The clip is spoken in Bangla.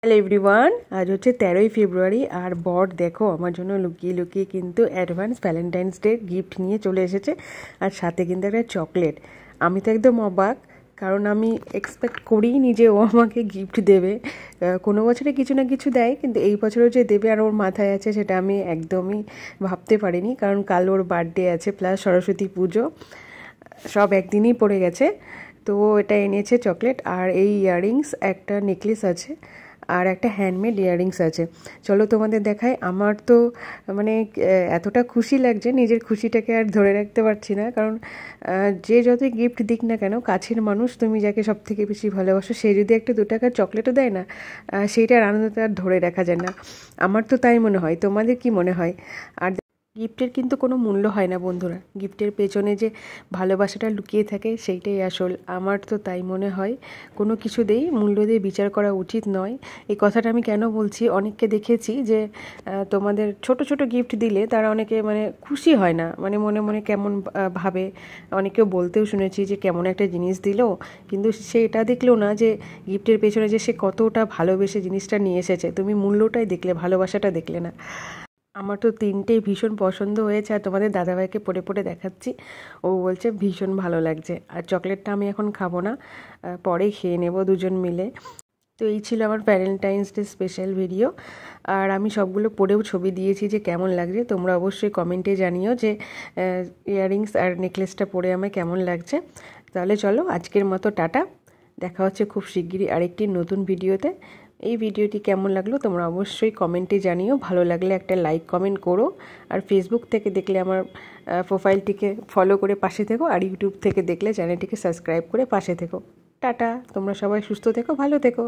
হ্যালো এভরিওয়ান, আজ হচ্ছে 13ই ফেব্রুয়ারি আর বর দেখো আমার জন্য লুকিয়ে লুকিয়ে কিন্তু অ্যাডভান্স ভ্যালেন্টাইন্স ডে গিফট নিয়ে চলে এসেছে। আর সাথে কিন্তু একটা চকলেট। আমি তো একদম অবাক, কারণ আমি এক্সপেক্ট করিনি যে ও আমাকে গিফট দেবে। কোনো বছরে কিছু না কিছু দেয়, কিন্তু এই বছরও যে দেবে আর ওর মাথায় আছে সেটা আমি একদমই ভাবতে পারিনি। কারণ কাল ওর বার্থডে আছে, প্লাস সরস্বতী পুজো, সব একদিনই পড়ে গেছে। তো এটা এনেছে চকলেট, আর এই ইয়াররিংস, একটা নেকলেস আছে আর একটা হ্যান্ডমেড ইয়াররিংস আছে। চলো তোমাদের দেখাই। আমার তো মানে এতটা খুশি লাগছে, নিজের খুশিটাকে আর ধরে রাখতে পারছি না। কারণ যে যতই গিফট দিক না কেন, কাছের মানুষ, তুমি যাকে সব থেকে বেশি ভালোবাসো, সে যদি একটা 2 টাকার চকলেটও দেয় না, সেইটার আনন্দটা আর ধরে রাখা যায় না। আমার তো তাই মনে হয়। তোমাদের কি মনে হয়? আর গিফটের কিন্তু কোনো মূল্য হয় না বন্ধুরা, গিফটের পেছনে যে ভালোবাসাটা লুকিয়ে থাকে সেইটাই আসল। আমার তো তাই মনে হয়। কোনো কিছুতেই মূল্য দিয়ে বিচার করা উচিত নয়। এই কথাটা আমি কেন বলছি, অনেককে দেখেছি যে তোমাদের ছোট ছোট গিফট দিলে তারা অনেকে মানে খুশি হয় না, মানে মনে মনে কেমন ভাবে। অনেকেও বলতেও শুনেছি যে কেমন একটা জিনিস দিল, কিন্তু সে এটা দেখলো না যে গিফটের পেছনে যে সে কতটা ভালোবেসে জিনিসটা নিয়ে এসেছে। তুমি মূল্যটাই দেখলে, ভালোবাসাটা দেখলে না। আমার তো তিনটেই ভীষণ পছন্দ হয়েছে, আর তোমাদের দাদাভাইকে পড়ে পড়ে দেখাচ্ছি, ও বলছে ভীষণ ভালো লাগছে। আর চকলেটটা আমি এখন খাবো না, পরে খেয়ে নেব দুজন মিলে। তো এই ছিল আমার ভ্যালেন্টাইন্স ডে স্পেশাল ভিডিও। আর আমি সবগুলো পরেও ছবি দিয়েছি যে কেমন লাগছে। তোমরা অবশ্যই কমেন্টে জানিও যে ইয়াররিংস আর নেকলেসটা পরে আমায় কেমন লাগছে। তাহলে চলো, আজকের মতো টাটা। দেখা হচ্ছে খুব শিগগিরই আরেকটি নতুন ভিডিওতে। এই ভিডিওটি কেমন লাগলো তোমরা অবশ্যই কমেন্টে জানিও। ভালো লাগলে একটা লাইক কমেন্ট করো। আর ফেসবুক থেকে দেখলে আমার প্রোফাইলটিকে ফলো করে পাশে থেকো, আর ইউটিউব থেকে দেখলে চ্যানেলটিকে সাবস্ক্রাইব করে পাশে থেকো। টাটা, তোমরা সবাই সুস্থ থেকো, ভালো থেকো।